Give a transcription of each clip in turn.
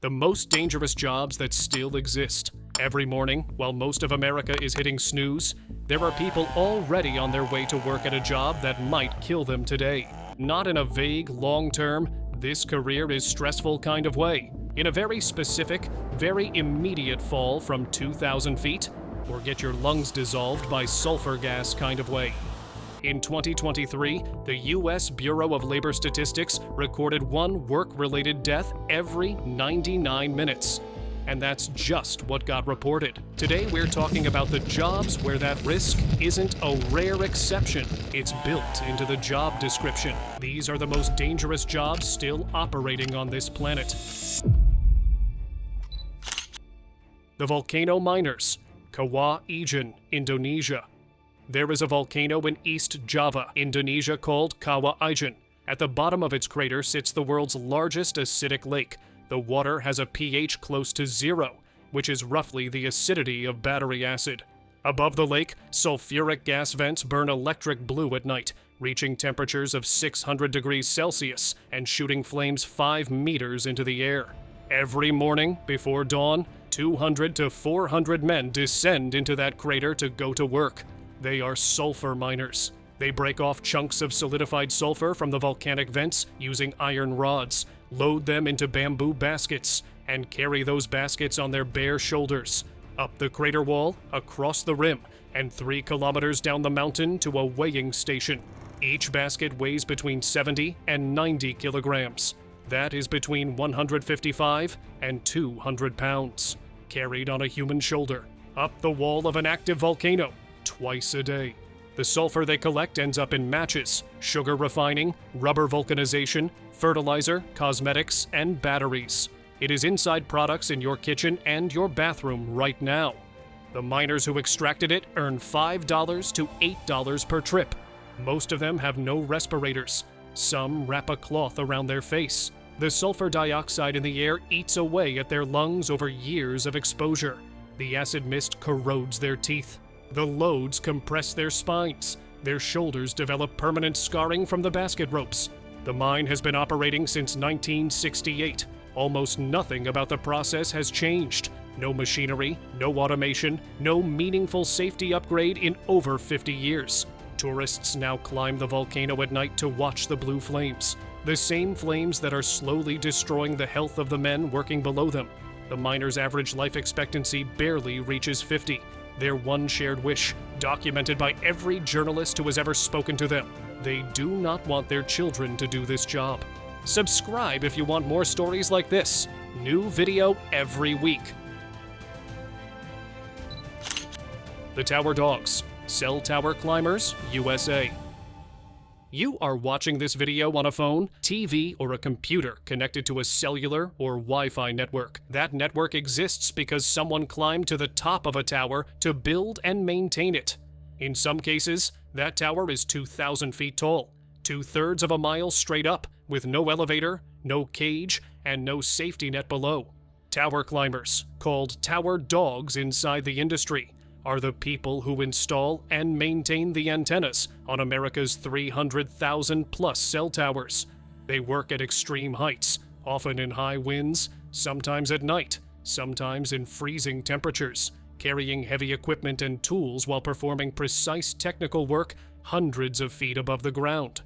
The most dangerous jobs that still exist. Every morning, while most of America is hitting snooze, there are people already on their way to work at a job that might kill them today. Not in a vague, long-term, this career is stressful kind of way. In a very specific, very immediate fall from 2,000 feet, or get your lungs dissolved by sulfur gas kind of way. In 2023, the U.S. Bureau of Labor Statistics recorded one work-related death every 99 minutes. And that's just what got reported. Today we're talking about the jobs where that risk isn't a rare exception. It's built into the job description. These are the most dangerous jobs still operating on this planet. The volcano miners, Kawah Ijen, Indonesia. There is a volcano in East Java, Indonesia called Kawah Ijen. At the bottom of its crater sits the world's largest acidic lake. The water has a pH close to 0, which is roughly the acidity of battery acid. Above the lake, sulfuric gas vents burn electric blue at night, reaching temperatures of 600 degrees Celsius and shooting flames 5 meters into the air. Every morning, before dawn, 200 to 400 men descend into that crater to go to work. They are sulfur miners. They break off chunks of solidified sulfur from the volcanic vents using iron rods, load them into bamboo baskets, and carry those baskets on their bare shoulders, up the crater wall, across the rim, and 3 kilometers down the mountain to a weighing station. Each basket weighs between 70 and 90 kilograms. That is between 155 and 200 pounds, carried on a human shoulder, up the wall of an active volcano, twice a day. The sulfur they collect ends up in matches, sugar refining, rubber vulcanization, fertilizer, cosmetics, and batteries. It is inside products in your kitchen and your bathroom right now. The miners who extracted it earn $5 to $8 per trip. Most of them have no respirators. Some wrap a cloth around their face. The sulfur dioxide in the air eats away at their lungs over years of exposure. The acid mist corrodes their teeth. The loads compress their spines. Their shoulders develop permanent scarring from the basket ropes. The mine has been operating since 1968. Almost nothing about the process has changed. No machinery, no automation, no meaningful safety upgrade in over 50 years. Tourists now climb the volcano at night to watch the blue flames. The same flames that are slowly destroying the health of the men working below them. The miners' average life expectancy barely reaches 50. Their one shared wish, documented by every journalist who has ever spoken to them. They do not want their children to do this job. Subscribe if you want more stories like this. New video every week. The Tower Dogs, Cell Tower Climbers, USA. You are watching this video on a phone, TV, or a computer connected to a cellular or Wi-Fi network. That network exists because someone climbed to the top of a tower to build and maintain it. In some cases, that tower is 2,000 feet tall, 2/3 of a mile straight up, with no elevator, no cage, and no safety net below. Tower climbers, called tower dogs inside the industry, are the people who install and maintain the antennas on America's 300,000-plus cell towers. They work at extreme heights, often in high winds, sometimes at night, sometimes in freezing temperatures, carrying heavy equipment and tools while performing precise technical work hundreds of feet above the ground.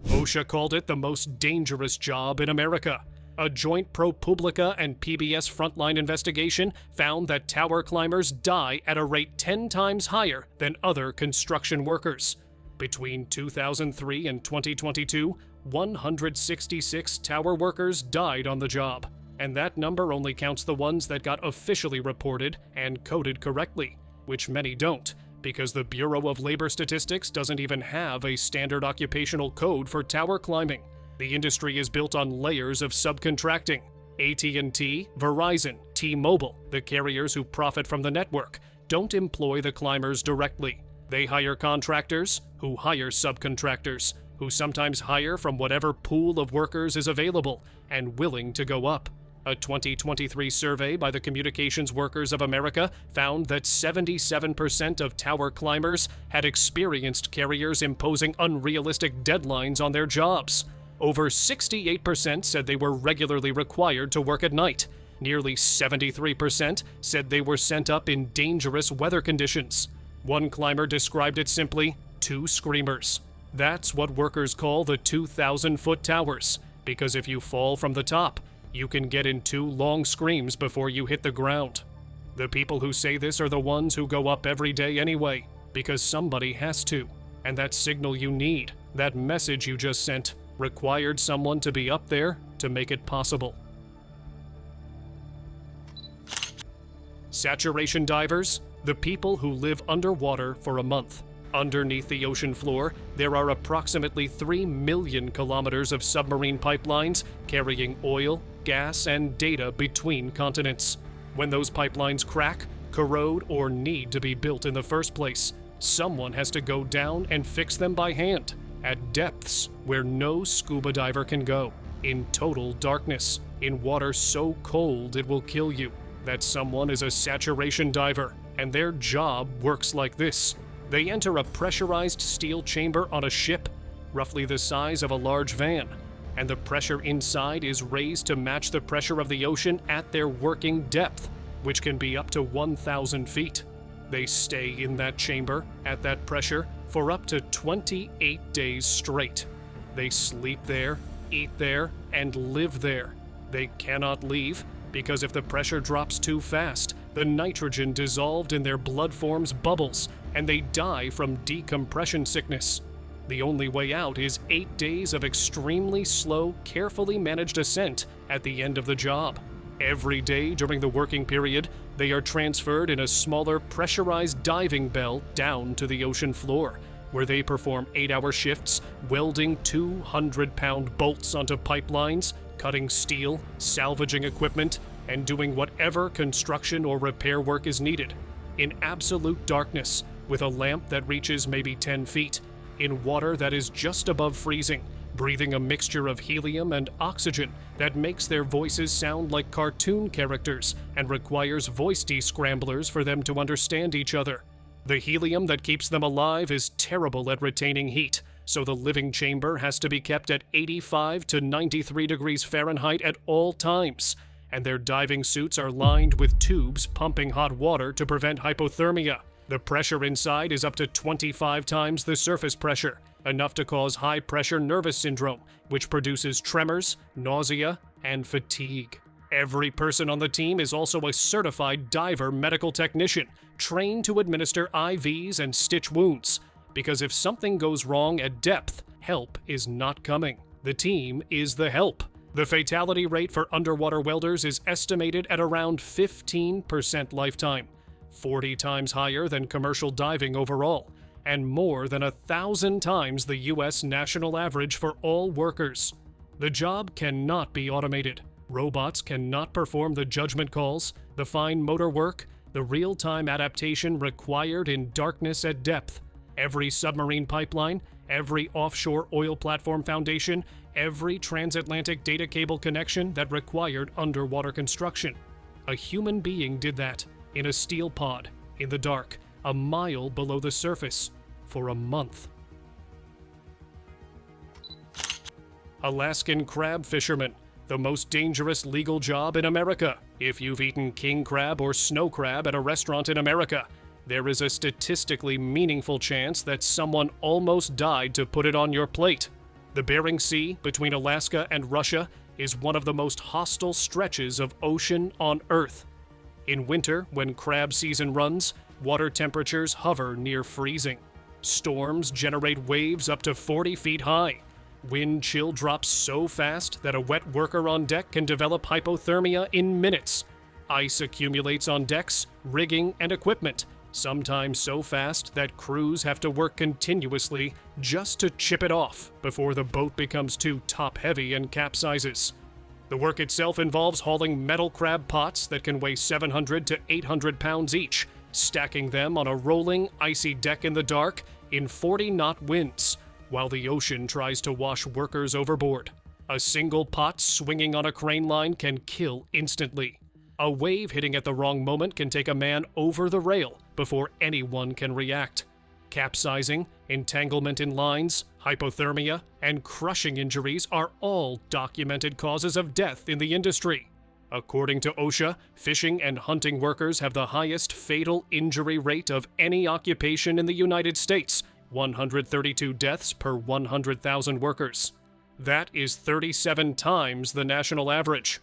OSHA called it the most dangerous job in America. A joint ProPublica and PBS Frontline investigation found that tower climbers die at a rate 10 times higher than other construction workers. Between 2003 and 2022, 166 tower workers died on the job, and that number only counts the ones that got officially reported and coded correctly, which many don't, because the Bureau of Labor Statistics doesn't even have a standard occupational code for tower climbing. The industry is built on layers of subcontracting. AT&T, Verizon, T-Mobile, the carriers who profit from the network, don't employ the climbers directly. They hire contractors, who hire subcontractors, who sometimes hire from whatever pool of workers is available and willing to go up. A 2023 survey by the Communications Workers of America found that 77% of tower climbers had experienced carriers imposing unrealistic deadlines on their jobs. Over 68% said they were regularly required to work at night. Nearly 73% said they were sent up in dangerous weather conditions. One climber described it simply, two screamers. That's what workers call the 2,000-foot towers, because if you fall from the top, you can get in two long screams before you hit the ground. The people who say this are the ones who go up every day anyway, because somebody has to. And that signal you need, that message you just sent, required someone to be up there to make it possible. Saturation divers, the people who live underwater for a month. Underneath the ocean floor, there are approximately 3 million kilometers of submarine pipelines carrying oil, gas, and data between continents. When those pipelines crack, corrode, or need to be built in the first place, someone has to go down and fix them by hand, at depths where no scuba diver can go, in total darkness, in water so cold it will kill you. That someone is a saturation diver, and their job works like this. They enter a pressurized steel chamber on a ship, roughly the size of a large van, and the pressure inside is raised to match the pressure of the ocean at their working depth, which can be up to 1,000 feet. They stay in that chamber, at that pressure, for up to 28 days straight. They sleep there, eat there, and live there. They cannot leave, because if the pressure drops too fast, the nitrogen dissolved in their blood forms bubbles, and they die from decompression sickness. The only way out is 8 days of extremely slow, carefully managed ascent at the end of the job. Every day during the working period, they are transferred in a smaller pressurized diving bell down to the ocean floor, where they perform 8-hour shifts, welding 200-pound bolts onto pipelines, cutting steel, salvaging equipment, and doing whatever construction or repair work is needed. In absolute darkness, with a lamp that reaches maybe 10 feet, in water that is just above freezing, breathing a mixture of helium and oxygen that makes their voices sound like cartoon characters and requires voice descramblers for them to understand each other. The helium that keeps them alive is terrible at retaining heat, so the living chamber has to be kept at 85 to 93 degrees Fahrenheit at all times, and their diving suits are lined with tubes pumping hot water to prevent hypothermia. The pressure inside is up to 25 times the surface pressure, enough to cause high-pressure nervous syndrome, which produces tremors, nausea, and fatigue. Every person on the team is also a certified diver medical technician, trained to administer IVs and stitch wounds, because if something goes wrong at depth, help is not coming. The team is the help. The fatality rate for underwater welders is estimated at around 15% lifetime, 40 times higher than commercial diving overall, and more than 1,000 times the U.S. national average for all workers. The job cannot be automated. Robots cannot perform the judgment calls, the fine motor work, the real-time adaptation required in darkness at depth. Every submarine pipeline, every offshore oil platform foundation, every transatlantic data cable connection that required underwater construction. A human being did that, in a steel pod, in the dark, a mile below the surface, for a month. Alaskan crab fisherman, the most dangerous legal job in America. If you've eaten king crab or snow crab at a restaurant in America, there is a statistically meaningful chance that someone almost died to put it on your plate. The Bering Sea, between Alaska and Russia, is one of the most hostile stretches of ocean on Earth. In winter, when crab season runs, water temperatures hover near freezing. Storms generate waves up to 40 feet high. Wind chill drops so fast that a wet worker on deck can develop hypothermia in minutes. Ice accumulates on decks, rigging, and equipment, sometimes so fast that crews have to work continuously just to chip it off before the boat becomes too top-heavy and capsizes. The work itself involves hauling metal crab pots that can weigh 700 to 800 pounds each, stacking them on a rolling, icy deck in the dark in 40-knot winds, while the ocean tries to wash workers overboard. A single pot swinging on a crane line can kill instantly. A wave hitting at the wrong moment can take a man over the rail before anyone can react. Capsizing, entanglement in lines, hypothermia, and crushing injuries are all documented causes of death in the industry. According to OSHA, fishing and hunting workers have the highest fatal injury rate of any occupation in the United States, 132 deaths per 100,000 workers. That is 37 times the national average.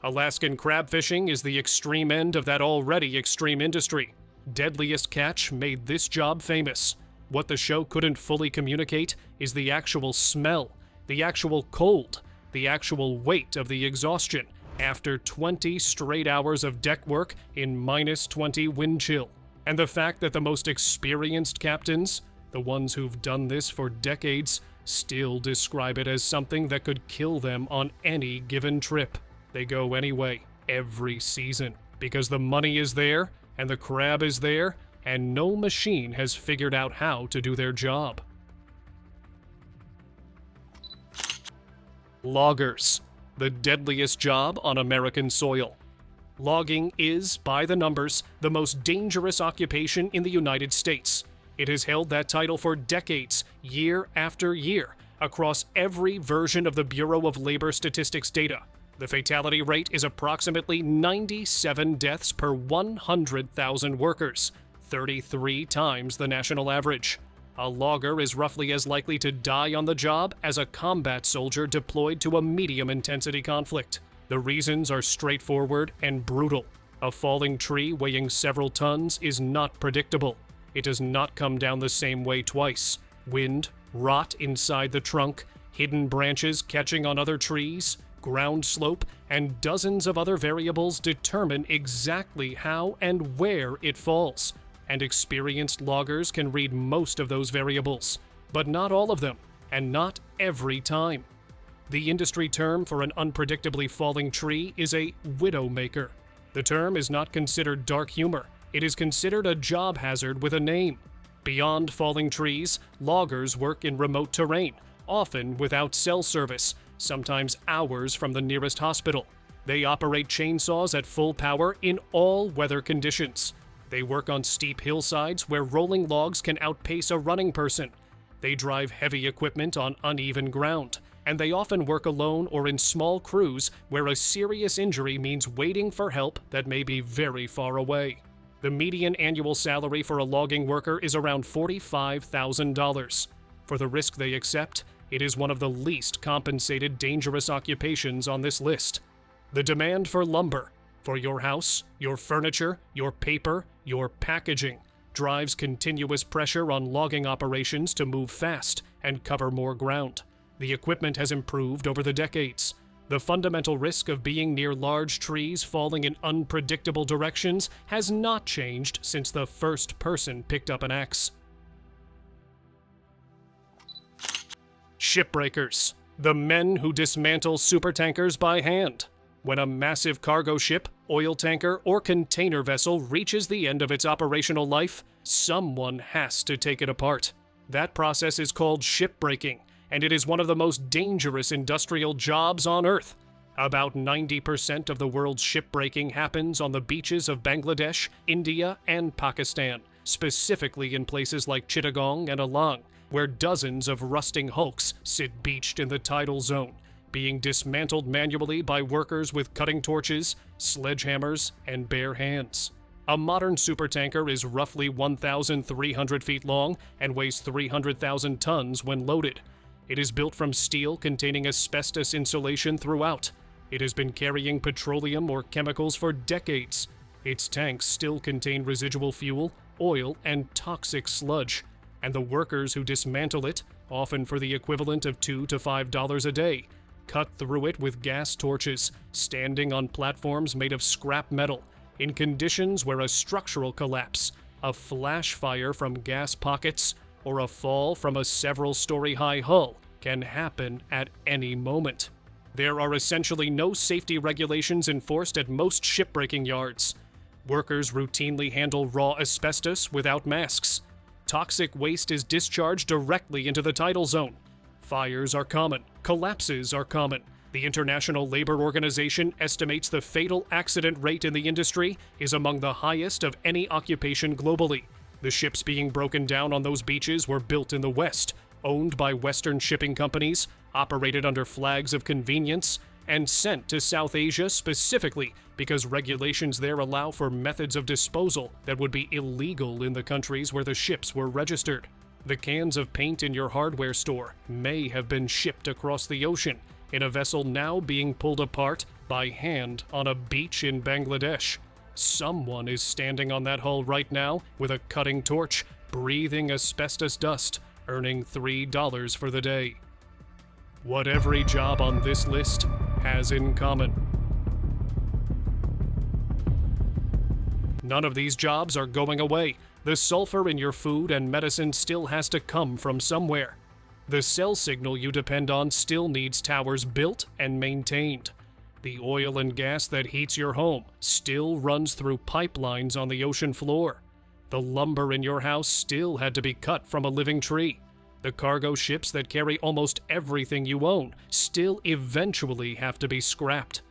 Alaskan crab fishing is the extreme end of that already extreme industry. Deadliest Catch made this job famous. What the show couldn't fully communicate is the actual smell, the actual cold, the actual weight of the exhaustion after 20 straight hours of deck work in -20 wind chill. And the fact that the most experienced captains, the ones who've done this for decades, still describe it as something that could kill them on any given trip. They go anyway, every season, because the money is there, and the crab is there, and no machine has figured out how to do their job. Loggers, the deadliest job on American soil. Logging is, by the numbers, the most dangerous occupation in the United States. It has held that title for decades, year after year, across every version of the Bureau of Labor Statistics data. The fatality rate is approximately 97 deaths per 100,000 workers, 33 times the national average. A logger is roughly as likely to die on the job as a combat soldier deployed to a medium-intensity conflict. The reasons are straightforward and brutal. A falling tree weighing several tons is not predictable. It does not come down the same way twice. Wind, rot inside the trunk, hidden branches catching on other trees, ground slope, and dozens of other variables determine exactly how and where it falls. And experienced loggers can read most of those variables, but not all of them, and not every time. The industry term for an unpredictably falling tree is a widowmaker. The term is not considered dark humor. It is considered a job hazard with a name. Beyond falling trees, loggers work in remote terrain, often without cell service, sometimes hours from the nearest hospital. They operate chainsaws at full power in all weather conditions. They work on steep hillsides where rolling logs can outpace a running person. They drive heavy equipment on uneven ground, and they often work alone or in small crews where a serious injury means waiting for help that may be very far away. The median annual salary for a logging worker is around $45,000. For the risk they accept, it is one of the least compensated dangerous occupations on this list. The demand for lumber, for your house, your furniture, your paper, your packaging, drives continuous pressure on logging operations to move fast and cover more ground. The equipment has improved over the decades. The fundamental risk of being near large trees falling in unpredictable directions has not changed since the first person picked up an axe. Shipbreakers, the men who dismantle supertankers by hand. When a massive cargo ship, oil tanker, or container vessel reaches the end of its operational life, someone has to take it apart. That process is called shipbreaking, and it is one of the most dangerous industrial jobs on Earth. About 90% of the world's shipbreaking happens on the beaches of Bangladesh, India, and Pakistan, specifically in places like Chittagong and Alang, where dozens of rusting hulks sit beached in the tidal zone, being dismantled manually by workers with cutting torches, sledgehammers, and bare hands. A modern supertanker is roughly 1,300 feet long and weighs 300,000 tons when loaded. It is built from steel containing asbestos insulation throughout. It has been carrying petroleum or chemicals for decades. Its tanks still contain residual fuel, oil, and toxic sludge, and the workers who dismantle it, often for the equivalent of $2 to $5 a day, cut through it with gas torches, standing on platforms made of scrap metal, in conditions where a structural collapse, a flash fire from gas pockets, or a fall from a several-story-high hull can happen at any moment. There are essentially no safety regulations enforced at most shipbreaking yards. Workers routinely handle raw asbestos without masks. Toxic waste is discharged directly into the tidal zone. Fires are common. Collapses are common. The International Labor Organization estimates the fatal accident rate in the industry is among the highest of any occupation globally. The ships being broken down on those beaches were built in the West, owned by Western shipping companies, operated under flags of convenience, and sent to South Asia specifically because regulations there allow for methods of disposal that would be illegal in the countries where the ships were registered. The cans of paint in your hardware store may have been shipped across the ocean in a vessel now being pulled apart by hand on a beach in Bangladesh. Someone is standing on that hull right now with a cutting torch, breathing asbestos dust, earning $3 for the day. What every job on this list has in common. None of these jobs are going away. The sulfur in your food and medicine still has to come from somewhere. The cell signal you depend on still needs towers built and maintained. The oil and gas that heats your home still runs through pipelines on the ocean floor. The lumber in your house still had to be cut from a living tree. The cargo ships that carry almost everything you own still eventually have to be scrapped.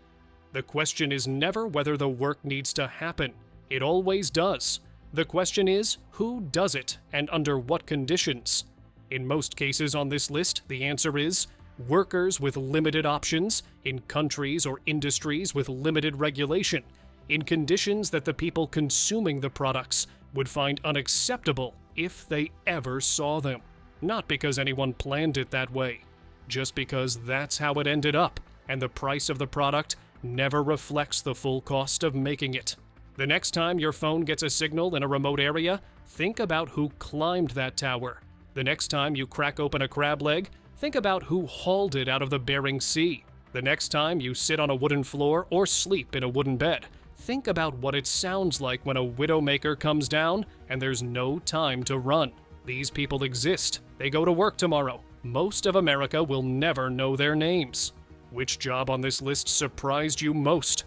The question is never whether the work needs to happen. It always does. The question is, who does it and under what conditions? In most cases on this list, the answer is workers with limited options, in countries or industries with limited regulation, in conditions that the people consuming the products would find unacceptable if they ever saw them. Not because anyone planned it that way, just because that's how it ended up, and the price of the product never reflects the full cost of making it. The next time your phone gets a signal in a remote area, think about who climbed that tower. The next time you crack open a crab leg, think about who hauled it out of the Bering Sea. The next time you sit on a wooden floor or sleep in a wooden bed, think about what it sounds like when a widowmaker comes down and there's no time to run. These people exist. They go to work tomorrow. Most of America will never know their names. Which job on this list surprised you most?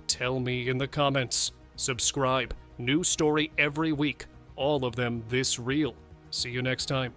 Tell me in the comments. Subscribe. New story every week. All of them this real. See you next time.